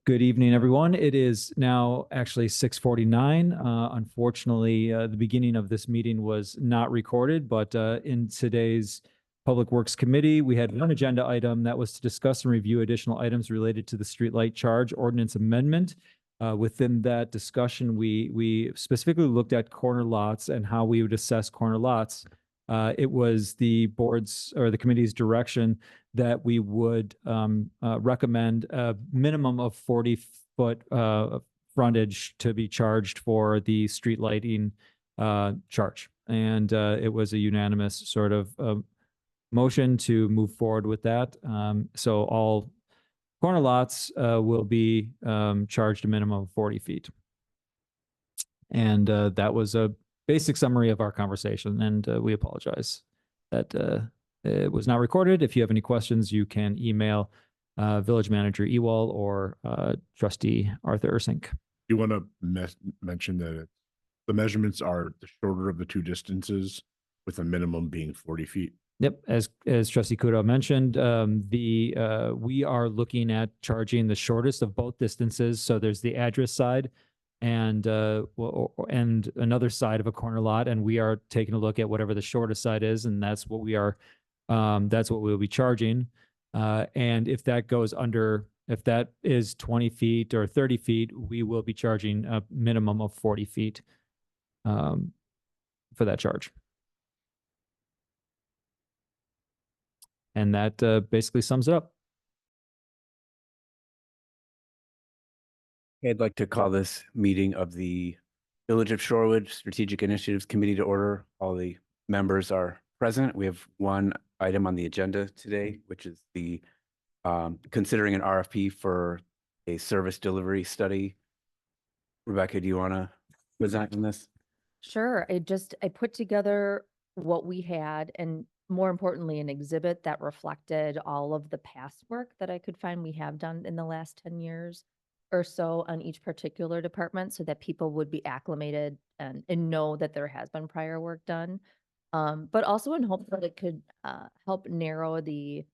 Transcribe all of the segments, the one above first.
Good evening, everyone. It is now actually 6:49. Unfortunately, the beginning of this meeting was not recorded, but in today's Public Works Committee, we had one agenda item that was to discuss and review additional items related to the streetlight charge ordinance amendment. Within that discussion, we specifically looked at corner lots and how we would assess corner lots. It was the board's or the committee's direction that we would recommend a minimum of 40-foot frontage to be charged for the street lighting charge. And it was a unanimous sort of motion to move forward with that. So all corner lots will be charged a minimum of 40 feet. And that was a basic summary of our conversation, and we apologize that it was not recorded. If you have any questions, you can email Village Manager Ewald or Trustee Arthur Ursink. You want to mention that the measurements are the shorter of the two distances, with a minimum being 40 feet. Yep, as Trustee Kudo mentioned, we are looking at charging the shortest of both distances. So there's the address side and another side of a corner lot, and we are taking a look at whatever the shortest side is, and that's what we'll be charging. And if that goes under, if that is 20 feet or 30 feet, we will be charging a minimum of 40 feet for that charge. And that basically sums it up. I'd like to call this meeting of the Village of Shorewood Strategic Initiatives Committee to order. All the members are present. We have one item on the agenda today, which is the considering an RFP for a service delivery study. Rebecca, do you want to present on this? Sure. I put together what we had, and more importantly, an exhibit that reflected all of the past work that I could find we have done in the last 10 years or so on each particular department, so that people would be acclimated and know that there has been prior work done. But also in hope that it could help narrow the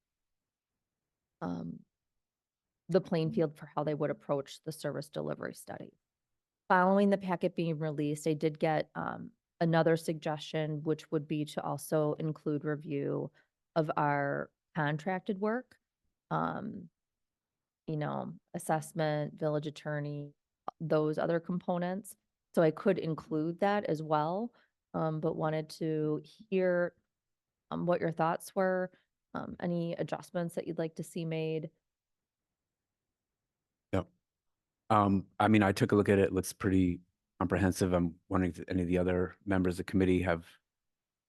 playing field for how they would approach the service delivery study. Following the packet being released, I did get another suggestion, which would be to also include review of our contracted work. Assessment, village attorney, those other components. So I could include that as well, but wanted to hear what your thoughts were, any adjustments that you'd like to see made. Yep. I mean, I took a look at it. It looks pretty comprehensive. I'm wondering if any of the other members of the committee have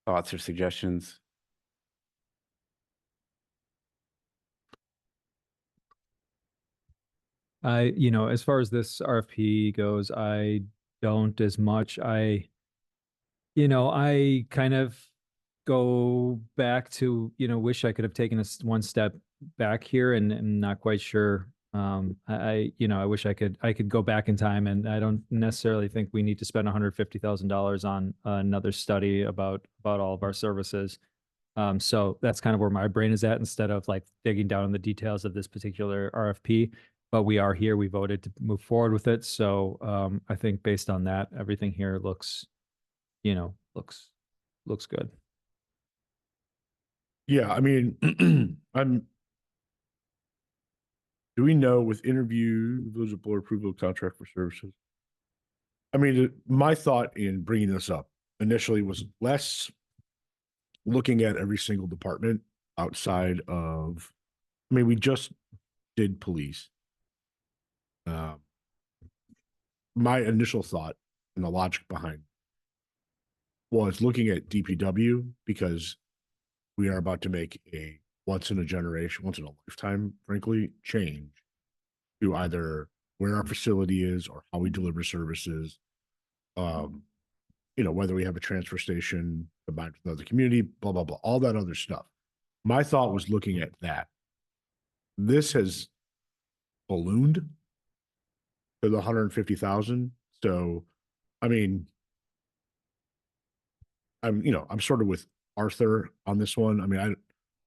thoughts or suggestions. As far as this RFP goes, I don't as much. I kind of go back to, wish I could have taken one step back here, and I'm not quite sure. I wish I could go back in time, and I don't necessarily think we need to spend $150,000 on another study about all of our services. So that's kind of where my brain is at, instead of like digging down in the details of this particular RFP. But we are here. We voted to move forward with it. So I think based on that, everything here looks good. Yeah, I mean, do we know with interview, village board approval of contract for services? I mean, my thought in bringing this up initially was less looking at every single department outside of, we just did police. My initial thought and the logic behind was looking at DPW, because we are about to make a once in a lifetime, frankly, change to either where our facility is or how we deliver services. Whether we have a transfer station combined with another community, blah, blah, blah, all that other stuff. My thought was looking at that. This has ballooned to the 150,000. So, I mean, I'm sort of with Arthur on this one. I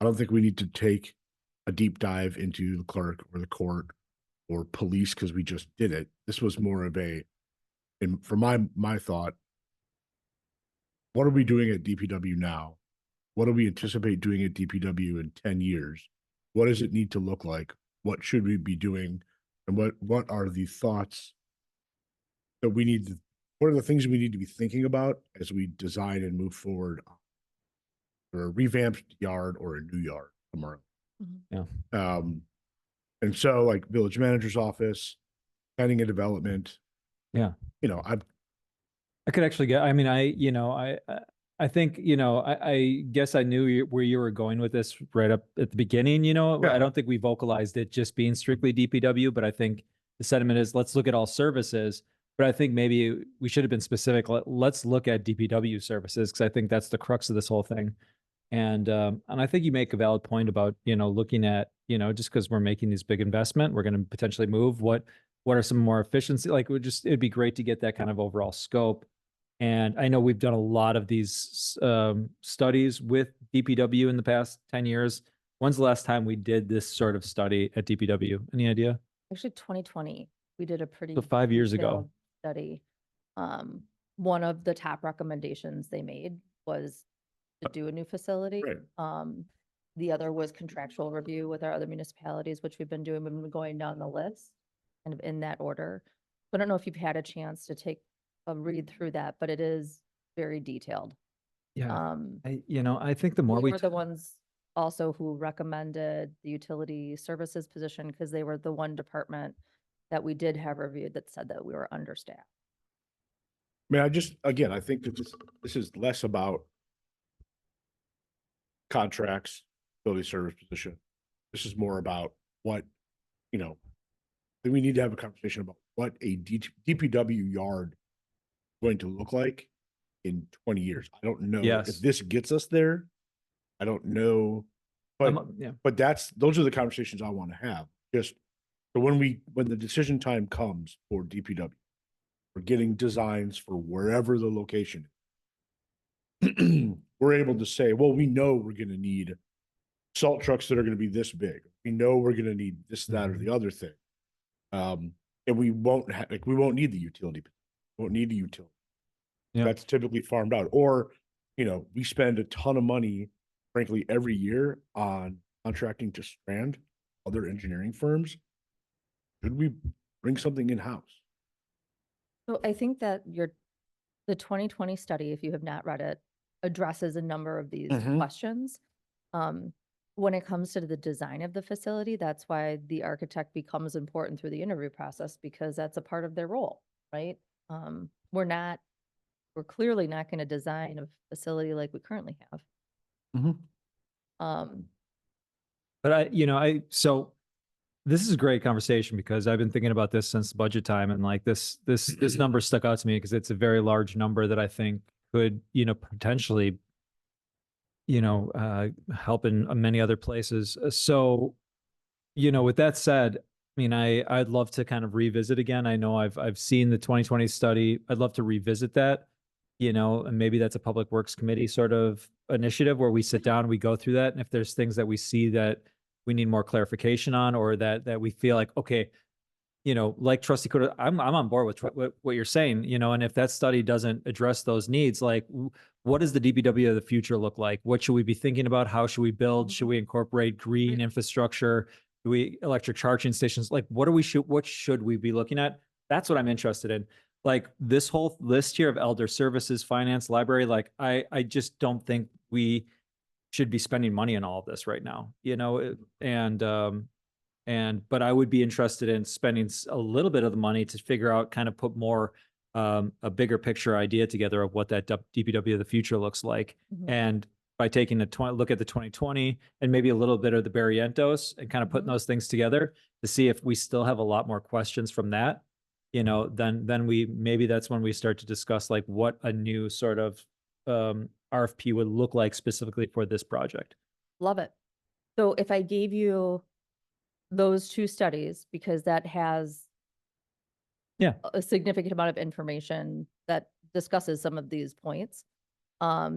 don't think we need to take a deep dive into the clerk or the court or police because we just did it. This was more of a, and for my thought, what are we doing at DPW now? What do we anticipate doing at DPW in 10 years? What does it need to look like? What should we be doing? And what are the thoughts that we need to, what are the things we need to be thinking about as we design and move forward for a revamped yard or a new yard somewhere? And so like village manager's office, planning and development. Yeah. You know, I could actually get, I mean, I think, I guess I knew where you were going with this right up at the beginning, Yeah. I don't think we vocalized it just being strictly DPW, but I think the sentiment is let's look at all services. But I think maybe we should have been specific. Let's look at DPW services because I think that's the crux of this whole thing. And I think you make a valid point about, looking at, just because we're making these big investment, we're going to potentially move. What are some more efficiency? Like it'd be great to get that kind of overall scope. And I know we've done a lot of these studies with DPW in the past 10 years. When's the last time we did this sort of study at DPW? Any idea? Actually, 2020, we did a pretty So 5 years ago. detailed study. One of the top recommendations they made was to do a new facility. Right. The other was contractual review with our other municipalities, which we've been doing. We've been going down the list, kind of in that order. I don't know if you've had a chance to take a read through that, but it is very detailed. Yeah. I think the more We we, were the ones also who recommended the utility services position because they were the one department that we did have reviewed that said that we were understaffed. I mean, again, I think that this is less about contracts, utility service position. This is more about what, then we need to have a conversation about what a DPW yard is going to look like in 20 years. I don't know Yes. if this gets us there. I don't know, but yeah. but those are the conversations I want to have. Just so when the decision time comes for DPW, we're getting designs for wherever the location is. We're able to say, well, we know we're going to need salt trucks that are going to be this big. We know we're going to need this, that, or the other thing. And we won't need the utility. We won't need the utility. Yeah. That's typically farmed out. Or, we spend a ton of money, frankly, every year on contracting to Strand, other engineering firms. Should we bring something in-house? So I think that the 2020 study, if you have not read it, addresses a number of these Mhm. questions. When it comes to the design of the facility, that's why the architect becomes important through the interview process because that's a part of their role, right? We're clearly not going to design a facility like we currently have. Mhm. But so this is a great conversation because I've been thinking about this since budget time and like this number stuck out to me because it's a very large number that I think could, potentially, help in many other places. So, with that said, I mean, I'd love to kind of revisit again. I know I've seen the 2020 study. I'd love to revisit that, and maybe that's a Public Works Committee sort of initiative where we sit down, we go through that. And if there's things that we see that we need more clarification on, or that we feel like, okay, like Trustee Coda, I'm on board with what you're saying, and if that study doesn't address those needs, like what does the DPW of the future look like? What should we be thinking about? How should we build? Should we incorporate green infrastructure? Do we electric charging stations? Like what should we be looking at? That's what I'm interested in. Like this whole list here of elder services, finance, library, like I just don't think we should be spending money on all of this right now, but I would be interested in spending a little bit of the money to figure out, kind of put more, a bigger picture idea together of what that DPW of the future looks like. Mhm. And by taking look at the 2020 and maybe a little bit of the Barrientos and kind of putting Mhm. those things together to see if we still have a lot more questions from that, then maybe that's when we start to discuss like what a new sort of, RFP would look like specifically for this project. Love it. So if I gave you those two studies, because that has Yeah. a significant amount of information that discusses some of these points,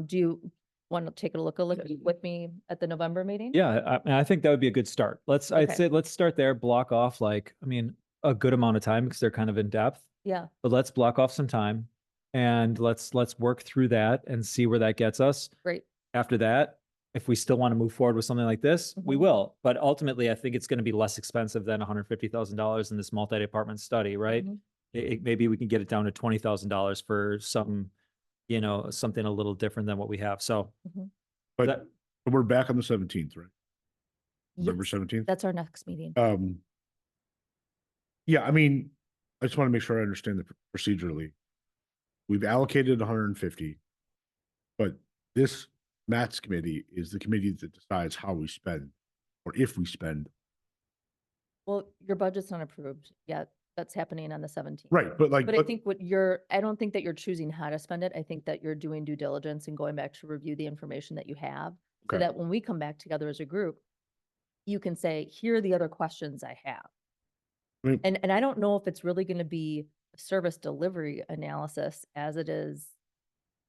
do Want to take a look with me at the November meeting? Yeah, I think that would be a good start. I'd Okay. say, let's start there, block off a good amount of time because they're kind of in depth, Yeah, but let's block off some time and let's work through that and see where that gets us. great. After that, if we still want to move forward with something like this, we Mhm. will. But ultimately, I think it's going to be less expensive than $150,000 in this multi-department study, right? Mhm. Maybe we can get it down to $20,000 for some, something a little different than what we have. So Mhm. But that, we're back on the 17th, right? November Yes, 17th? that's our next meeting. Yeah, I mean, I just want to make sure I understand the procedurally. We've allocated 150, but this Matt's committee is the committee that decides how we spend or if we spend. Well, your budget's not approved yet. That's happening on the 17th. Right, but like, But I think I don't think that you're choosing how to spend it. I think that you're doing due diligence and going back to review the information that you have. So Okay. that when we come back together as a group, you can say, here are the other questions I have. I mean- And I don't know if it's really gonna be a service delivery analysis as it is.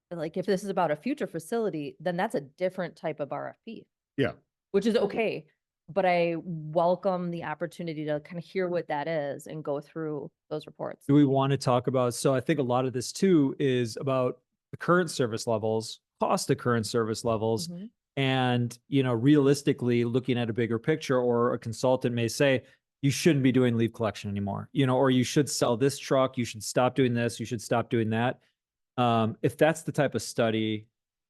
Like, if this is about a future facility, then that's a different type of RFP. Yeah. Which is okay, but I welcome the opportunity to kind of hear what that is and go through those reports. do we want to talk about, so I think a lot of this too is about the current service levels, cost of current service levels. Mhm. And, realistically looking at a bigger picture, or a consultant may say, you shouldn't be doing leaf collection anymore, or you should sell this truck, you should stop doing this, you should stop doing that. If that's the type of study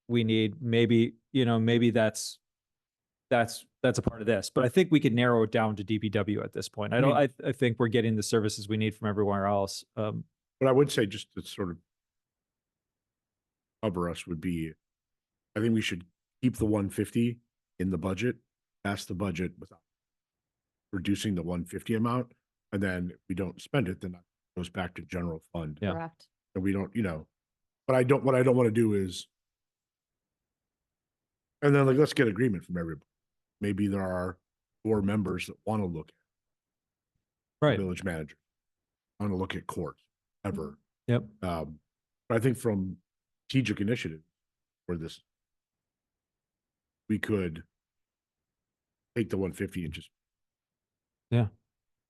we need, maybe, maybe that's a part of this, but I think we could narrow it down to DPW at this point. I think we're getting the services we need from everywhere else. But I would say, just to sort of cover us, would be, I think we should keep the 150 in the budget, pass the budget without reducing the 150 amount. And then if we don't spend it, then that goes back to general fund. Yeah. Correct. And we don't, what I don't want to do is, and then let's get agreement from everybody. Maybe there are 4 members that want to look at Right. village manager, want to look at courts, ever. Yep. But I think from strategic initiative for this, we could take the 150 and just Yeah.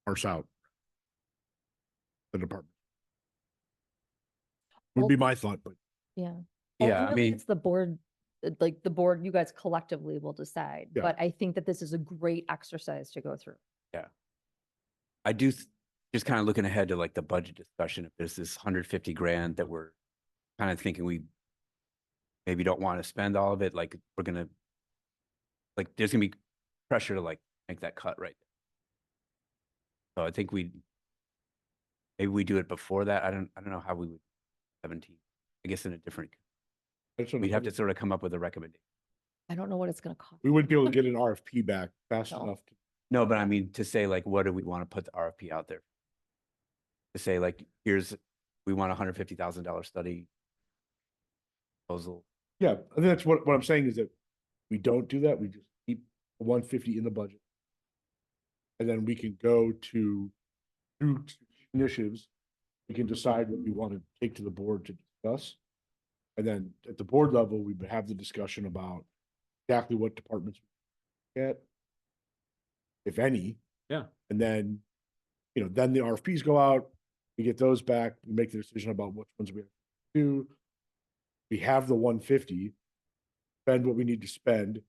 parse out the department. Would be my thought, but Yeah. Yeah, I Ultimately, mean, it's the board, like the board, you guys collectively will decide. Yeah. But I think that this is a great exercise to go through. I do, just kind of looking ahead to like the budget discussion, if there's this 150 grand that we're kind of thinking we maybe don't want to spend all of it, like we're gonna, like, there's gonna be pressure to like make that cut right. So I think maybe we do it before that. I don't know how we would 17, I guess in a different, we'd have to sort of come up with a recommendation. I don't know what it's gonna cost. we wouldn't be able to get an RFP back fast No. enough. No, but I mean, to say like, what do we want to put the RFP out there? To say like, we want a $150,000 study proposal. Yeah, I think that's what I'm saying is that we don't do that. We just keep 150 in the budget. And then we can go through initiatives. We can decide what we want to take to the board to discuss. And then at the board level, we would have the discussion about exactly what departments we get, if any. Yeah. And then, then the RFPs go out, we get those back, we make the decision about which ones we have to do. We have the 150, spend what we need to spend,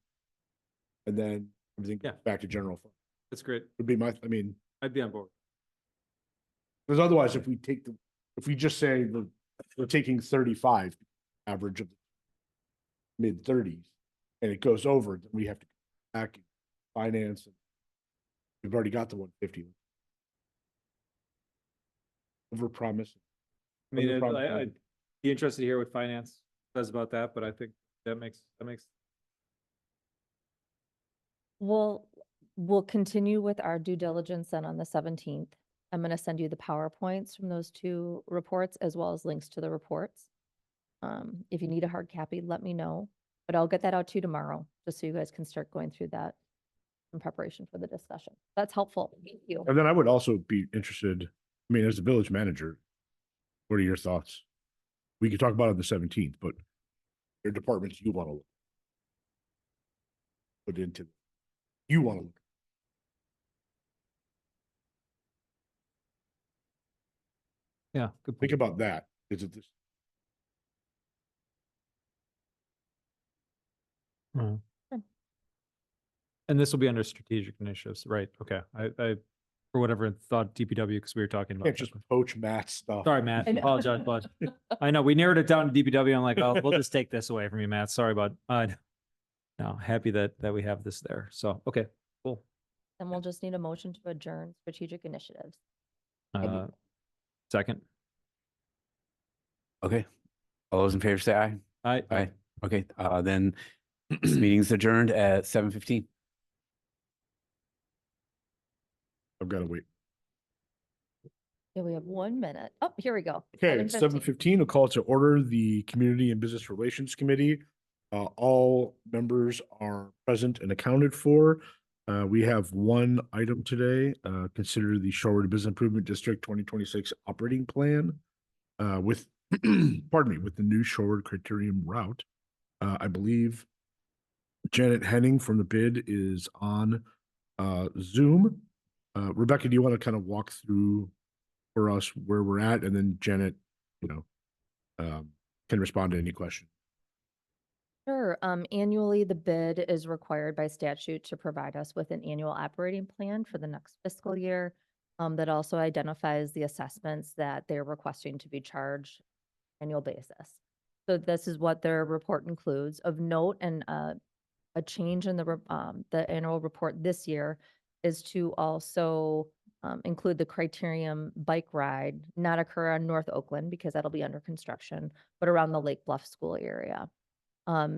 and then everything goes Yeah. back to general fund. That's great. Would be I'd be on board. because otherwise, if we just say we're taking 35 average of mid 30s, and it goes over, then we have to go back and finance. And we've already got the 150. Over promise. I mean, Other I'd be interested to hear what finance says about that, but I think that makes. We'll continue with our due diligence then on the 17th. I'm gonna send you the PowerPoints from those 2 reports as well as links to the reports. If you need a hard copy, let me know, but I'll get that out to you tomorrow, just so you guys can start going through that in preparation for the discussion. That's helpful. Thank you. And then I would also be interested, as a village manager, what are your thoughts? We could talk about it on the 17th, but your departments you want to look. put into, you want to look. Yeah, good Think point. about that. Is it this? Mhm. Sure. And this will be under strategic initiatives, right? Okay. I for whatever thought DPW, because we were talking about. Can't just poach Matt's stuff. Sorry, Matt. I know. Apologize, bud. I know we narrowed it down to DPW. I'm like, oh, we'll just take this away from you, Matt. Sorry, bud. No, happy that we have this there. So, okay, cool. And we'll just need a motion to adjourn strategic initiatives. Uh, second. Okay. All those in favor say aye. I Okay, then this meeting's adjourned at 7:15. I've got to wait. Yeah, we have 1 minute. Oh, here we go. Okay, it's 7:15. We'll call to order the Community and Business Relations Committee. All members are present and accounted for. We have one item today. Consider the Shorewood Business Improvement District 2026 operating plan with, pardon me, with the new Shorewood Criterium route. I believe Janet Henning from the bid is on Zoom. Rebecca, do you want to kind of walk through for us where we're at, and then Janet, can respond to any question. Sure. Annually, the bid is required by statute to provide us with an annual operating plan for the next fiscal year. That also identifies the assessments that they're requesting to be charged annual basis. So this is what their report includes. Of note, and a change in the annual report this year is to also include the Criterium bike ride, not occur on North Oakland because that'll be under construction, but around the Lake Bluff School area.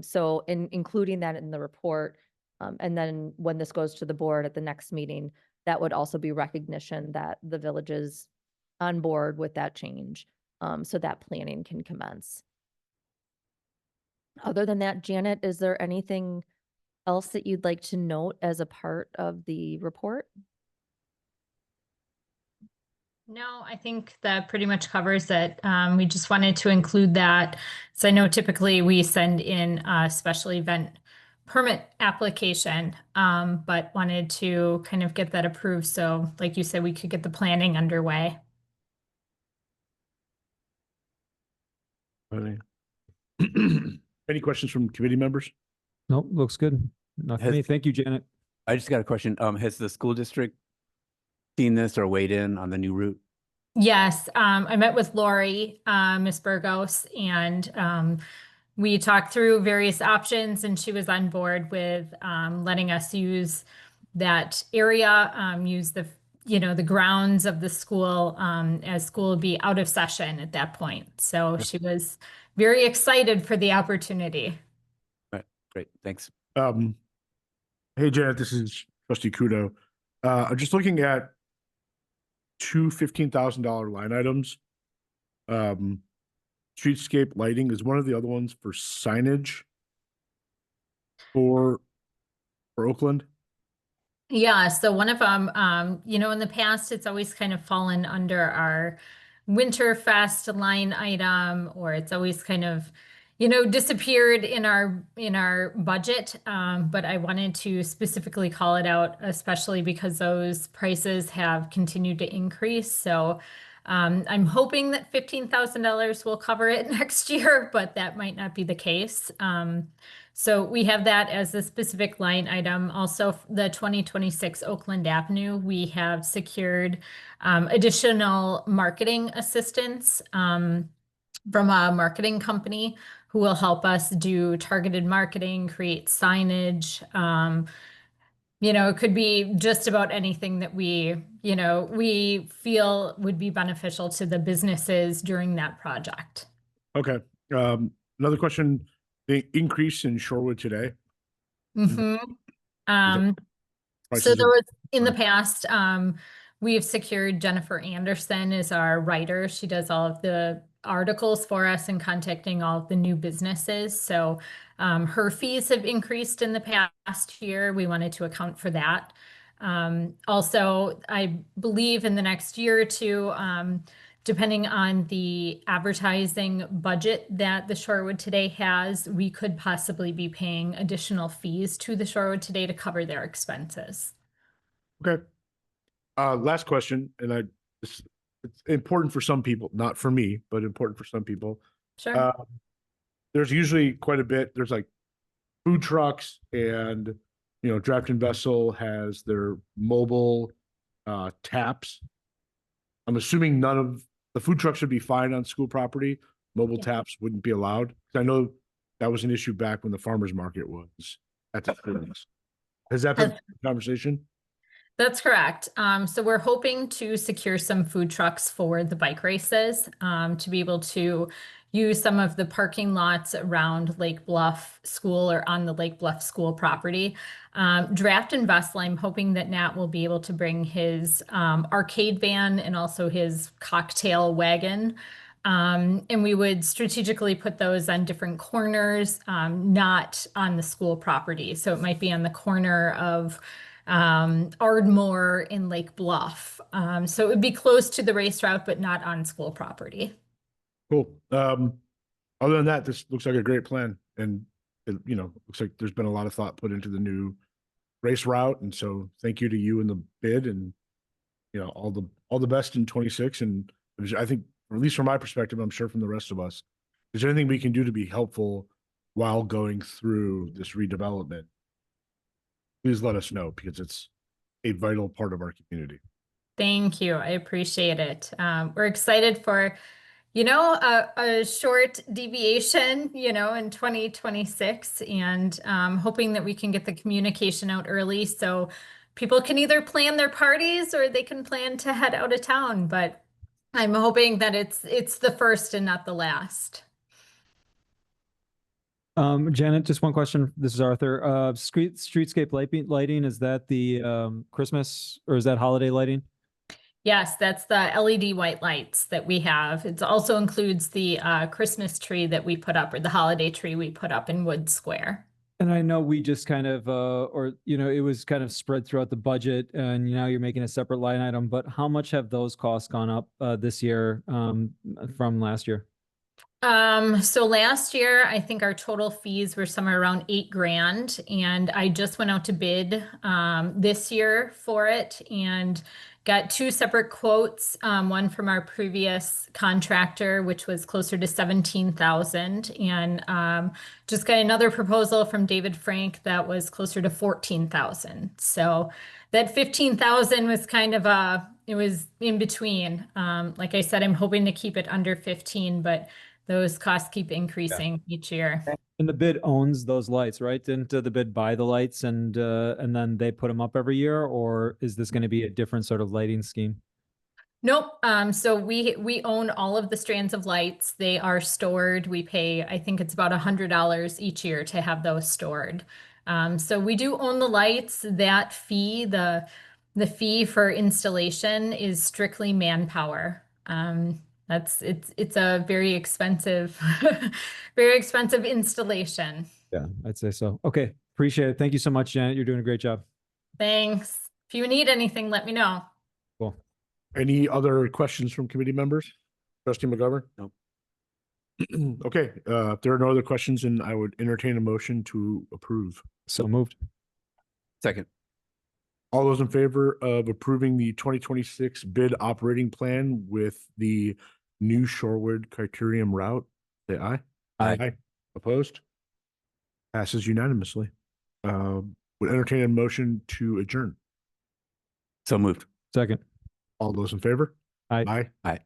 So including that in the report, and then when this goes to the board at the next meeting, that would also be recognition that the village is on board with that change, so that planning can commence. Other than that, Janet, is there anything else that you'd like to note as a part of the report? No, I think that pretty much covers it. We just wanted to include that. So I know typically we send in a special event permit application, but wanted to kind of get that approved. So like you said, we could get the planning underway. Any questions from committee members? Nope, looks good. Not for Has- me. Thank you, Janet. I just got a question. Has the school district seen this or weighed in on the new route? Yes, I met with Lori, Ms. Burgos, and we talked through various options, and she was on board with letting us use that area, use the grounds of the school, as school would be out of session at that point. So she was very excited for the opportunity. Great, thanks. Hey, Janet, this is Trustee Kudo. I'm just looking at two $15,000 line items. Streetscape lighting is one of the other ones for signage for Oakland. Yeah, so one of them, in the past, it's always kind of fallen under our Winterfest line item, or it's always kind of, disappeared in our budget. But I wanted to specifically call it out, especially because those prices have continued to increase. So I'm hoping that $15,000 will cover it next year, but that might not be the case. So we have that as a specific line item. Also, the 2026 Oakland Avenue, we have secured additional marketing assistance from a marketing company who will help us do targeted marketing, create signage. It could be just about anything that we feel would be beneficial to the businesses during that project. Okay. Another question, the increase in Shorewood today. Mhm. So prices there are- was, in the past, we have secured Jennifer Anderson as our writer. She does all of the articles for us and contacting all of the new businesses. So her fees have increased in the past year. We wanted to account for that. Also, I believe in the next year or two, depending on the advertising budget that the Shorewood Today has, we could possibly be paying additional fees to the Shorewood Today to cover their expenses. Okay. Last question, and it's important for some people, not for me, but important for some people. Sure. There's usually quite a bit. There's like food trucks and, Draft and Vessel has their mobile taps. I'm assuming none of the food trucks would be fine on school property. Mobile Yeah. taps wouldn't be allowed. 'Cause I know that was an issue back when the farmer's market was at the schools. Has that been a conversation? That's correct. So we're hoping to secure some food trucks for the bike races, to be able to use some of the parking lots around Lake Bluff School or on the Lake Bluff School property. Draft and Vessel, I'm hoping that Nat will be able to bring his arcade van and also his cocktail wagon. And we would strategically put those on different corners, not on the school property. So it might be on the corner of Ardmore in Lake Bluff. So it would be close to the race route, but not on school property. Cool. Other than that, this looks like a great plan, and it, looks like there's been a lot of thought put into the new race route, and so thank you to you and the bid, and all the best in 26. And I think, or at least from my perspective, I'm sure from the rest of us, is there anything we can do to be helpful while going through this redevelopment? Please let us know, because it's a vital part of our community. Thank you. I appreciate it. We're excited for, a short deviation, in 2026, and hoping that we can get the communication out early so people can either plan their parties or they can plan to head out of town. But I'm hoping that it's the first and not the last. Janet, just one question. This is Arthur. Streetscape lighting, is that the Christmas or is that holiday lighting? Yes, that's the LED white lights that we have. It also includes the Christmas tree that we put up, or the holiday tree we put up in Wood Square. And I know we just kind of, it was kind of spread throughout the budget, and now you're making a separate line item, but how much have those costs gone up this year from last year? So last year, I think our total fees were somewhere around $8,000, and I just went out to bid this year for it and got two separate quotes. One from our previous contractor, which was closer to $17,000, and just got another proposal from David Frank that was closer to $14,000. So that $15,000 was kind of it was in between. Like I said, I'm hoping to keep it under 15, but those costs keep increasing each year. And the bid owns those lights, right? Didn't the bid buy the lights and then they put them up every year, or is this going to be a different sort of lighting scheme? Nope. So we own all of the strands of lights. They are stored. We pay, I think it's about $100 each year to have those stored. So we do own the lights. That fee, the fee for installation, is strictly manpower. It's a very expensive, very expensive installation. Yeah, I'd say so. Okay, appreciate it. Thank you so much, Janet. You're doing a great job. Thanks. If you need anything, let me know. Cool. Any other questions from committee members? Trustee McGovern? Nope. Okay, if there are no other questions, then I would entertain a motion to approve. So moved. Second. All those in favor of approving the 2026 bid operating plan with the new Shorewood Criterium route, say aye. Aye. Opposed? Passes unanimously. Would entertain a motion to adjourn. So moved. Second. All those in favor? Aye. Aye. Aye.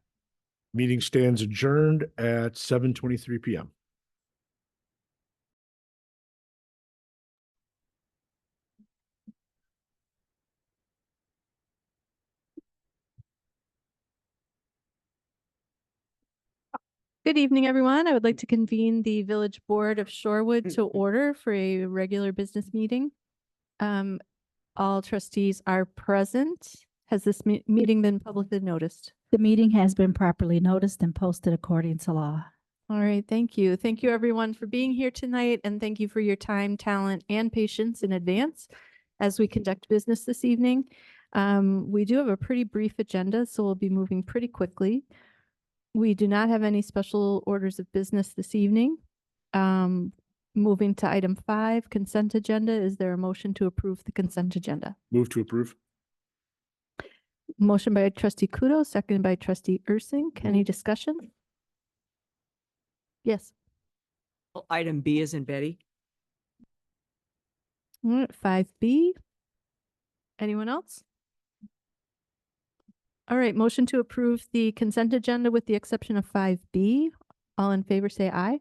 Meeting stands adjourned at 7:23 PM. Good evening, everyone. I would like to convene the Village Board of Shorewood to order for a regular business meeting. All trustees are present. Has this meeting been publicly noticed? The meeting has been properly noticed and posted according to law. All right, thank you. Thank you, everyone, for being here tonight, and thank you for your time, talent, and patience in advance as we conduct business this evening. We do have a pretty brief agenda, so we'll be moving pretty quickly. We do not have any special orders of business this evening. Moving to item 5, consent agenda. Is there a motion to approve the consent agenda? Move to approve. Motion by trustee Kudo, seconded by trustee Ursink. Any discussion? Yes. Item B is in Betty. All right, 5B. Anyone else? All right, motion to approve the consent agenda with the exception of 5B. All in favor, say aye.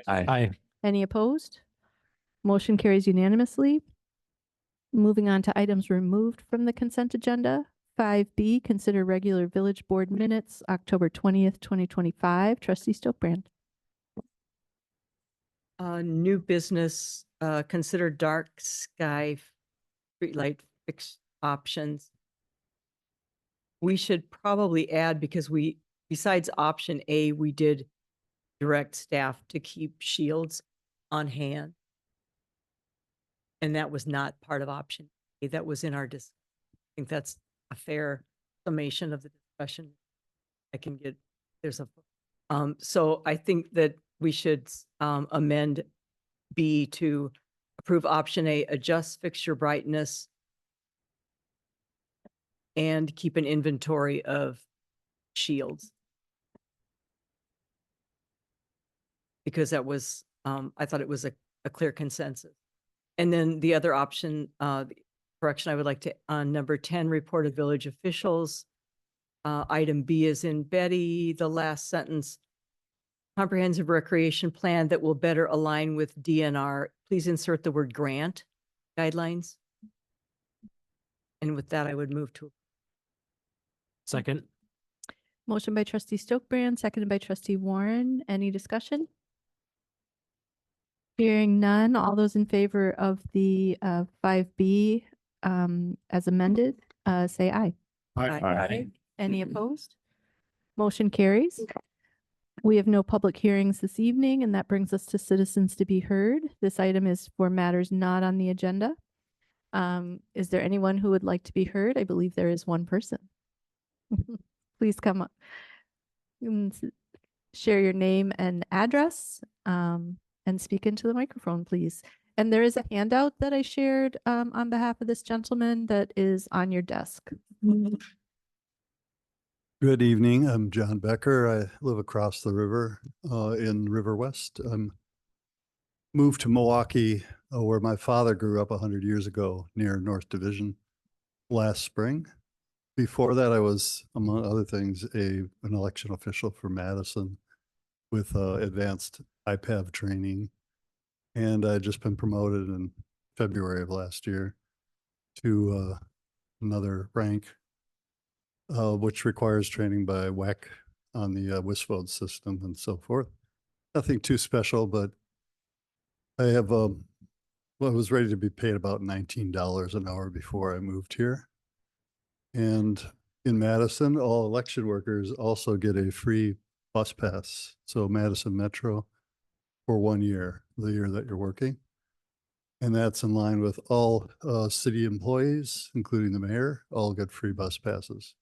Aye. Any opposed? Motion carries unanimously. Moving on to items removed from the consent agenda. 5B, consider regular village board minutes, October 20th, 2025. Trustee Stokebrand. New business, consider dark sky streetlight fixed options. We should probably add, because besides option A, we did direct staff to keep shields on hand. And that was not part of option A. That was in our I think that's a fair summation of the discussion. I can get, so I think that we should amend B to approve option A, adjust fixture brightness and keep an inventory of shields. Because that was, I thought it was a clear consensus. And then the other option, correction I would like to, on number 10, report of village officials. Item B is in Betty, the last sentence. Comprehensive recreation plan that will better align with DNR. Please insert the word grant guidelines. And with that, I would move to. Second. Motion by trustee Stokebrand, seconded by trustee Warren. Any discussion? Hearing none, all those in favor of the 5B as amended, say aye. Aye. Any opposed? Motion carries. We have no public hearings this evening, and that brings us to citizens to be heard. This item is for matters not on the agenda. Is there anyone who would like to be heard? I believe there is one person. Please come up. Share your name and address and speak into the microphone, please. And there is a handout that I shared on behalf of this gentleman that is on your desk. Good evening. I'm John Becker. I live across the river in River West. I'm moved to Milwaukee, where my father grew up 100 years ago near North Division last spring. Before that, I was, among other things, an election official for Madison with advanced IPAV training. And I'd just been promoted in February of last year to another rank, which requires training by WEC on the WISFOD system and so forth. Nothing too special, but I have, I was ready to be paid about $19 an hour before I moved here. And in Madison, all election workers also get a free bus pass. So Madison Metro for 1 year, the year that you're working. And that's in line with all city employees, including the mayor, all get free bus passes.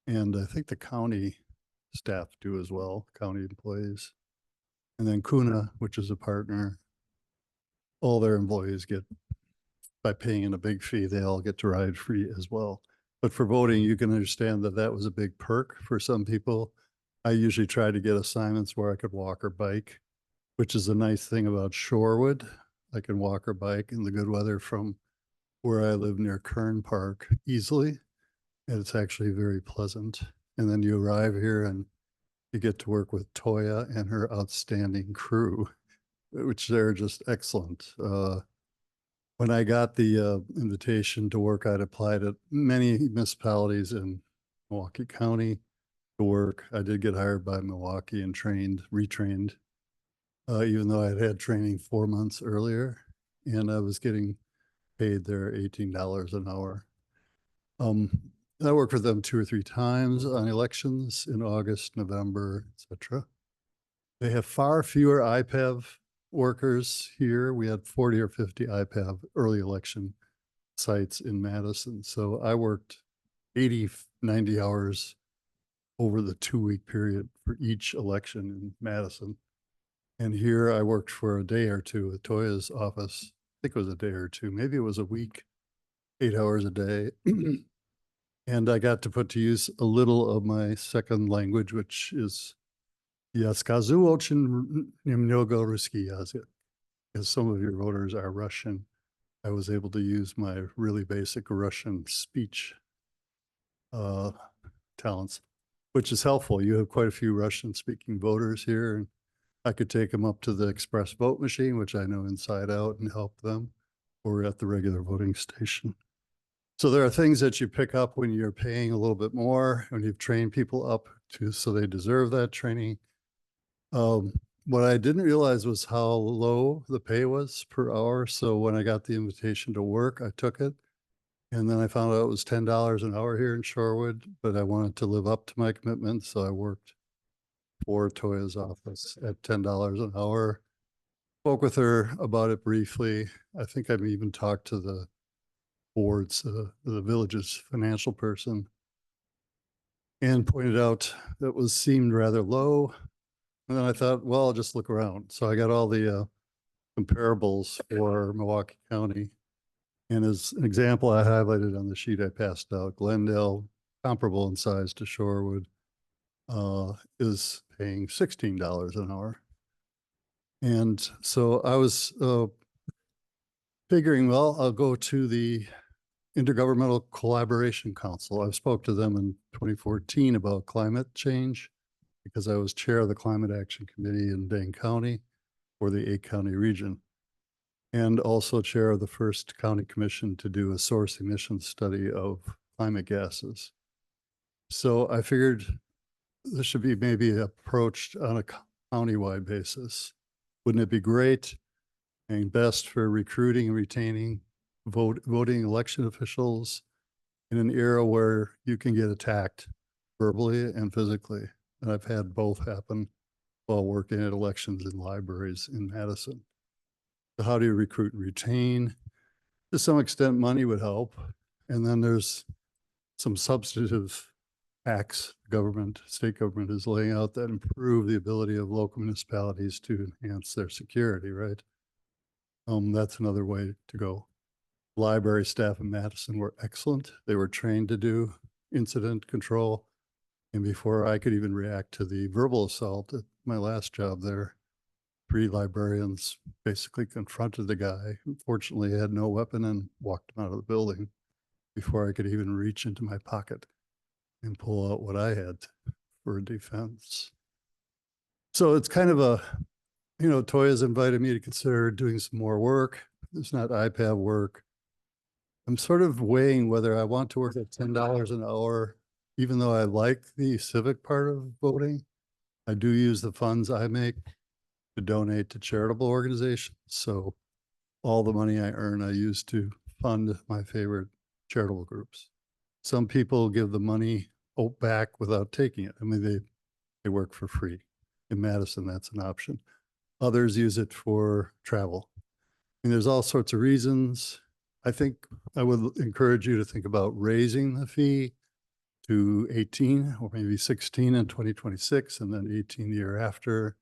And I think the county staff do as well, county employees. And then Kuna, which is a partner, all their employees get, by paying in a big fee, they all get to ride free as well. But for voting, you can understand that that was a big perk for some people. I usually try to get assignments where I could walk or bike, which is a nice thing about Shorewood. I can walk or bike in the good weather from where I live near Kern Park easily. And it's actually very pleasant. And then you arrive here and you get to work with Toya and her outstanding crew, which they're just excellent. When I got the invitation to work, I'd applied at many municipalities in Milwaukee County to work. I did get hired by Milwaukee and retrained, even though I had had training 4 months earlier, and I was getting paid there $18 an hour. I worked for them 2 or 3 times on elections in August, November, etc. They have far fewer IPAV workers here. We had 40 or 50 IPAV early election sites in Madison. So I worked 80, 90 hours over the 2-week period for each election in Madison. And here I worked for a day or two at Toya's office. I think it was a day or two, maybe it was a week, 8 hours a day. And I got to put to use a little of my second language, which is Yaskazu Ochin Nemnogo Ruski Yazık. As some of your voters are Russian, I was able to use my really basic Russian speech talents, which is helpful. You have quite a few Russian-speaking voters here, and I could take them up to the express vote machine, which I know inside out, and help them, or at the regular voting station. So there are things that you pick up when you're paying a little bit more, when you've trained people up to, so they deserve that training. What I didn't realize was how low the pay was per hour. So when I got the invitation to work, I took it. And then I found out it was $10 an hour here in Shorewood, but I wanted to live up to my commitment. So I worked for Toya's office at $10 an hour. Spoke with her about it briefly. I think I've even talked to the board's, the village's financial person, and pointed out that seemed rather low. And then I thought, well, I'll just look around. So I got all the comparables for Milwaukee County. And as an example, I highlighted on the sheet I passed out, Glendale, comparable in size to Shorewood, is paying $16 an hour. And so I was figuring, well, I'll go to the Intergovernmental Collaboration Council. I spoke to them in 2014 about climate change because I was chair of the Climate Action Committee in Dane County for the 8-county region, and also chair of the first county commission to do a source emission study of climate gases. So I figured this should be maybe approached on a county-wide basis. Wouldn't it be great and best for recruiting and retaining voting election officials in an era where you can get attacked verbally and physically? And I've had both happen while working at elections in libraries in Madison. So how do you recruit and retain? To some extent, money would help. And then there's some substantive acts government, state government is laying out that improve the ability of local municipalities to enhance their security, right? That's another way to go. Library staff in Madison were excellent. They were trained to do incident control. And before I could even react to the verbal assault at my last job there, 3 librarians basically confronted the guy, who fortunately had no weapon, and walked him out of the building before I could even reach into my pocket and pull out what I had for defense. So it's kind of a, Toya's invited me to consider doing some more work. It's not IPAB work. I'm sort of weighing whether I want to work at $10 an hour, even though I like the civic part of voting. I do use the funds I make to donate to charitable organizations. So all the money I earn, I use to fund my favorite charitable groups. Some people give the money back without taking it. I mean, they work for free. In Madison, that's an option. Others use it for travel. And there's all sorts of reasons. I think I would encourage you to think about raising the fee to 18 or maybe 16 in 2026 and then 18 the year after.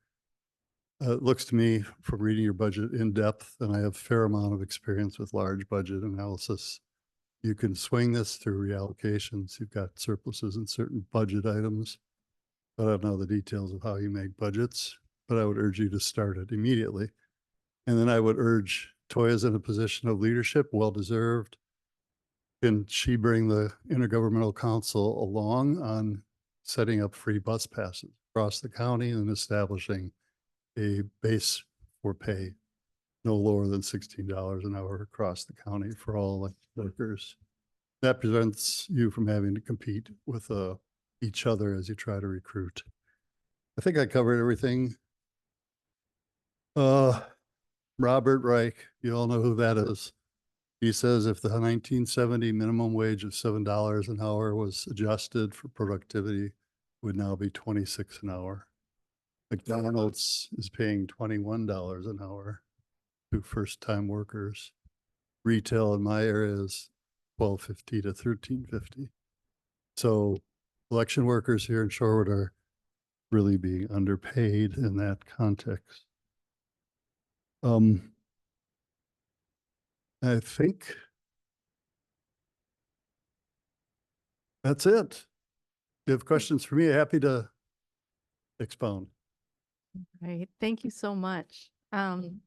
It looks to me from reading your budget in depth, and I have a fair amount of experience with large budget analysis, you can swing this through reallocations. You've got surpluses in certain budget items. I don't know the details of how you make budgets, but I would urge you to start it immediately. And then I would urge Toya's in a position of leadership, well-deserved. Can she bring the Intergovernmental Council along on setting up free bus passes across the county and establishing a base for pay no lower than $16 an hour across the county for all elected workers? That prevents you from having to compete with each other as you try to recruit. I think I covered everything. Robert Reich, you all know who that is. He says if the 1970 minimum wage of $7 an hour was adjusted for productivity, it would now be 26 an hour. McDonald's is paying $21 an hour to first-time workers. Retail in my area is $12.50 to $13.50. So election workers here in Shorewood are really being underpaid in that context. I think that's it. If you have questions for me, happy to expound. Right, thank you so much.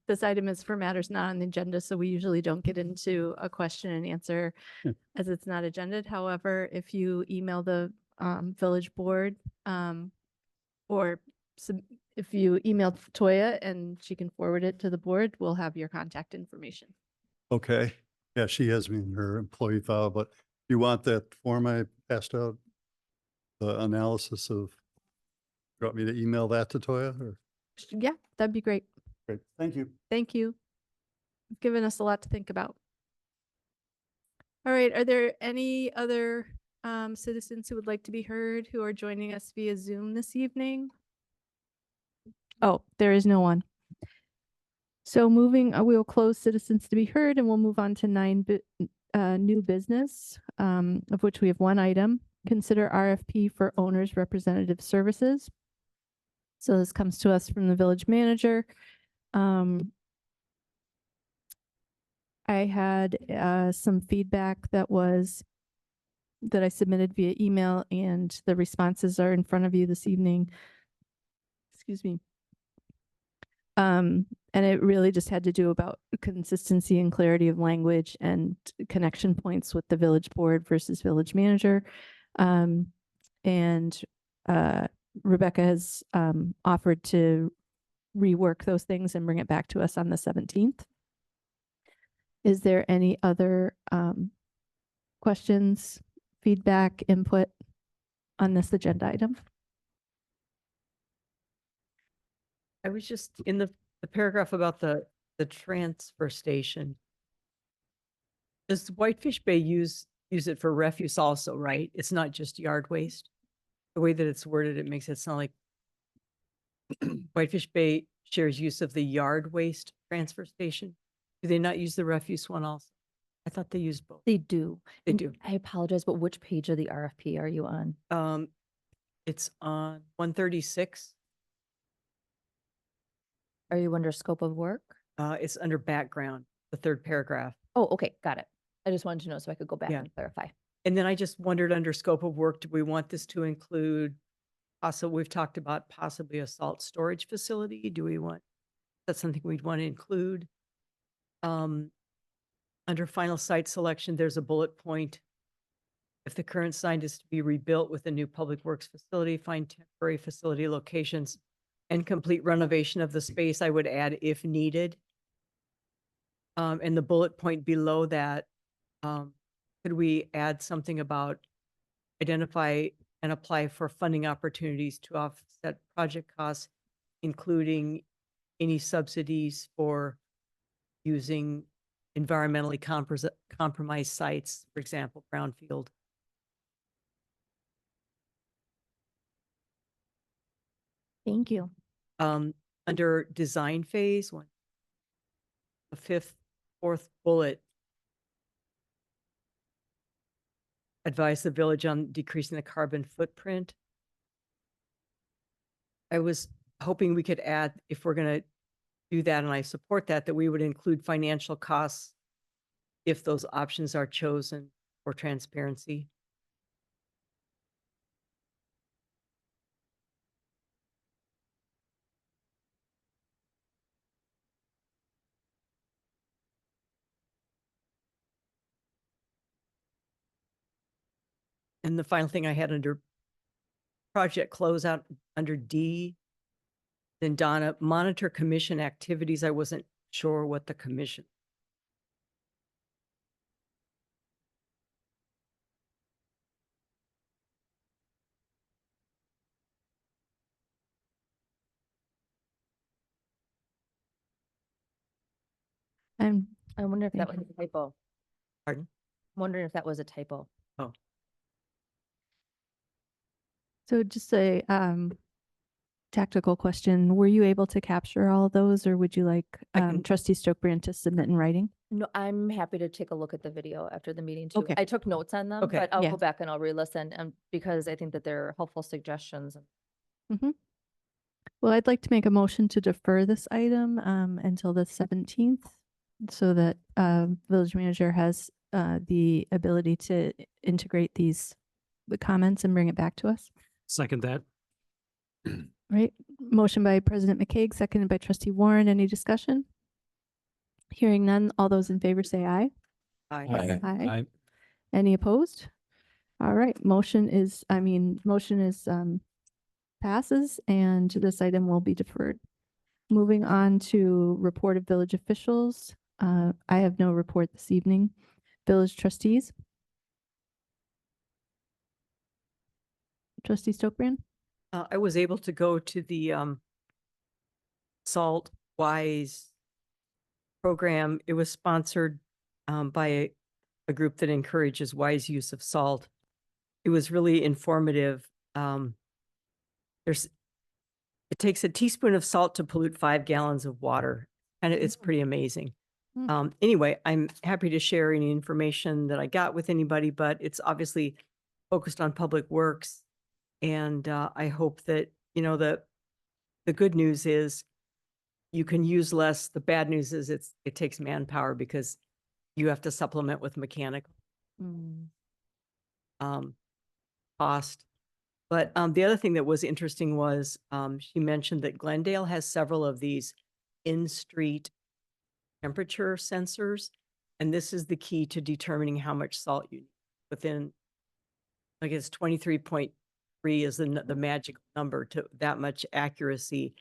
This item is for matters not on the agenda, so we usually don't get into a question and answer Yeah. as it's not agended. However, if you email the village board or if you email Toya and she can forward it to the board, we'll have your contact information. Okay. Yeah, she has me in her employee file, but you want that form I passed out? The analysis of, you want me to email that to Toya or? Yeah, that'd be great. Great, thank you. Thank you. You've given us a lot to think about. All right, are there any other citizens who would like to be heard who are joining us via Zoom this evening? Oh, there is no one. So moving, we will close citizens to be heard and we'll move on to new business, of which we have one item. Consider RFP for owners representative services. So this comes to us from the village manager. I had some feedback that I submitted via email and the responses are in front of you this evening. Excuse me. And it really just had to do about consistency and clarity of language and connection points with the village board versus village manager. And Rebecca has offered to rework those things and bring it back to us on the 17th. Is there any other questions, feedback, input on this agenda item? I was just in the paragraph about the transfer station. Does Whitefish Bay use it for refuse also, right? It's not just yard waste? The way that it's worded, it makes it sound like Whitefish Bay shares use of the yard waste transfer station. Do they not use the refuse one also? I thought they used both. They do. They And do. I apologize, but which page of the RFP are you on? It's on 136. Are you under scope of work? It's under background, the third paragraph. Oh, okay, got it. I just wanted to know so I could go back Yeah. and clarify. And then I just wondered under scope of work, do we want this to include also, we've talked about possibly a salt storage facility. Do we want, that's something we'd want to include? Under final site selection, there's a bullet point. If the current site is to be rebuilt with a new public works facility, find temporary facility locations and complete renovation of the space, I would add if needed. And the bullet point below that, could we add something about identify and apply for funding opportunities to offset project costs, including any subsidies for using environmentally compromised sites, for example, brownfield. Thank you. Under design phase, the fourth bullet, advise the village on decreasing the carbon footprint. I was hoping we could add, if we're going to do that, and I support that, that we would include financial costs if those options are chosen for transparency. And the final thing I had under project closeout under D, then Donna, monitor commission activities. I wasn't sure what the commission. And I wonder if that Thank was a typo. Pardon? I'm wondering if that was a typo. so just a tactical question. Were you able to capture all of those or would you like I can- trustee Stokebrand to submit in writing? No, I'm happy to take a look at the video after the meeting too. Okay. I took notes on them, Okay. but I'll Yeah. go back and I'll re-listen and because I think that they're helpful suggestions. Well, I'd like to make a motion to defer this item until the 17th so that village manager has the ability to integrate the comments and bring it back to us. Second that. Right? Motion by President McCaig, seconded by Trustee Warren. Any discussion? Hearing none, all those in favor say aye. Aye. Aye. Any opposed? All right, motion is passes and this item will be deferred. Moving on to report of village officials. I have no report this evening. Village trustees. Trustee Stokbrand? I was able to go to the Salt Wise program. It was sponsored by a group that encourages wise use of salt. It was really informative. It takes a teaspoon of salt to pollute 5 gallons of water, and it's pretty amazing. Anyway, I'm happy to share any information that I got with anybody, but it's obviously focused on public works. And I hope that, the good news is you can use less. The bad news is it takes manpower because you have to supplement with mechanical cost. But the other thing that was interesting was she mentioned that Glendale has several of these in-street temperature sensors. And this is the key to determining how much salt you need within, I guess 23.3 is the magic number to that much accuracy.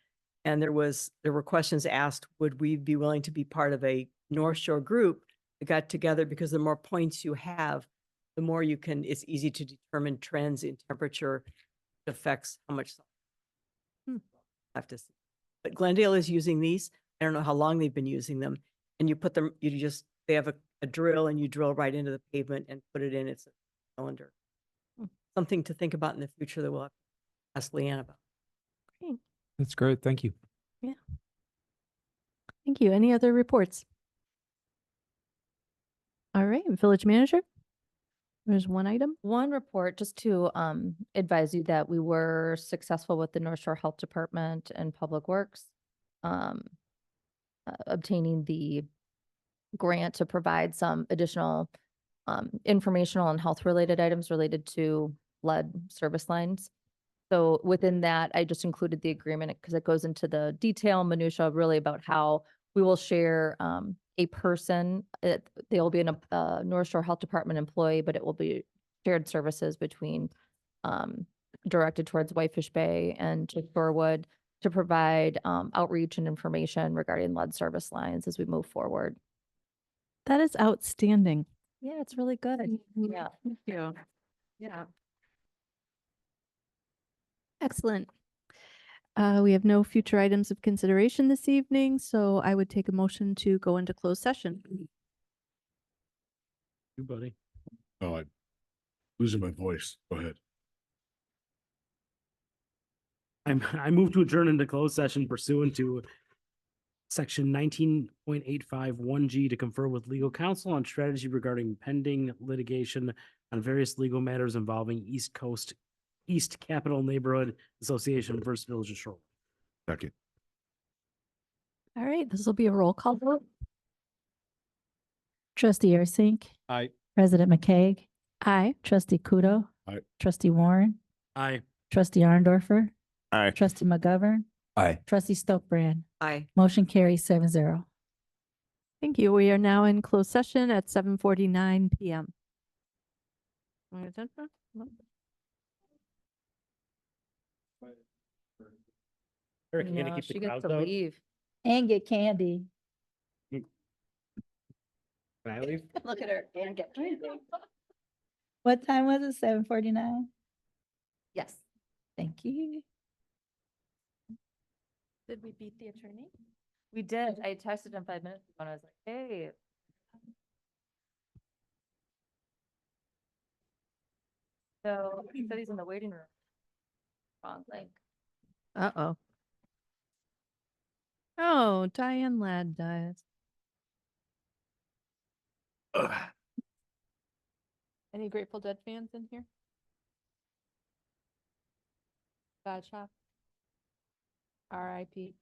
And there were questions asked, would we be willing to be part of a North Shore group that got together, because the more points you have, the more it's easy to determine trends in temperature affects how much salt. I have to see. But Glendale is using these. I don't know how long they've been using them. And you put them, they have a drill and you drill right into the pavement and put it in its cylinder. Something to think about in the future that we'll have to ask Leanne about. Great. That's great. Thank you. Thank you. Any other reports? All right, village manager. There's one item. One report, just to advise you that we were successful with the North Shore Health Department and Public Works, obtaining the grant to provide some additional informational and health-related items related to lead service lines. So within that, I just included the agreement because it goes into the detail minutia really about how we will share a person. They will be a North Shore Health Department employee, but it will be shared services between directed towards Whitefish Bay and to Shorewood to provide outreach and information regarding lead service lines as we move forward. That is outstanding. Yeah, it's really good. Yeah. Yeah. Excellent. We have no future items of consideration this evening, so I would take a motion to go into closed session. You, buddy. Oh, I'm losing my voice. Go ahead. I move to adjourn into closed session pursuant to section 19.851G to confer with legal counsel on strategy regarding pending litigation on various legal matters involving East Capital Neighborhood Association versus Village of Shorewood. Second. All right, this will be a roll call vote. Trustee Ursink. Aye. President McCaig. Aye. Trustee Kudo. Aye. Trustee Warren. Aye. Trustee Arndorfer. Aye. Trustee McGovern. Aye. Trustee Stokbrand. Aye. Motion carries 7-0. Thank you. We are now in closed session at 7:49 PM. Eric, you gonna No, keep the she gets crowd to out? leave. And get candy. Can I leave? Look at her and get candy. What time was it? 7:49? Yes. Thank you. Did we beat the attorney? We did. I texted him 5 minutes ago and I was like, hey. So he said he's in the waiting room. Wrong link. Uh-oh. Oh, Diane Ladd dies. Any Grateful Dead fans in here? Bad shot. R.I.P.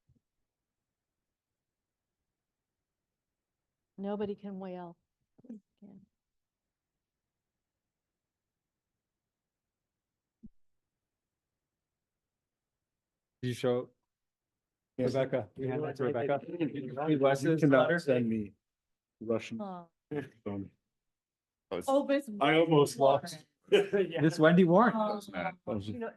Nobody can wail. Yeah. Did you show Yes. Rebecca? You hand that to Rebecca? You Wes's letter? send me Russian. Oh. Oh, but. I almost lost. This Wendy Warren. You know,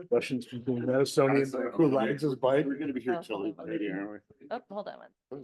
Russian speaking Madisonian who rides his bike. We're gonna be here till 8:30, aren't Oh, hold on one.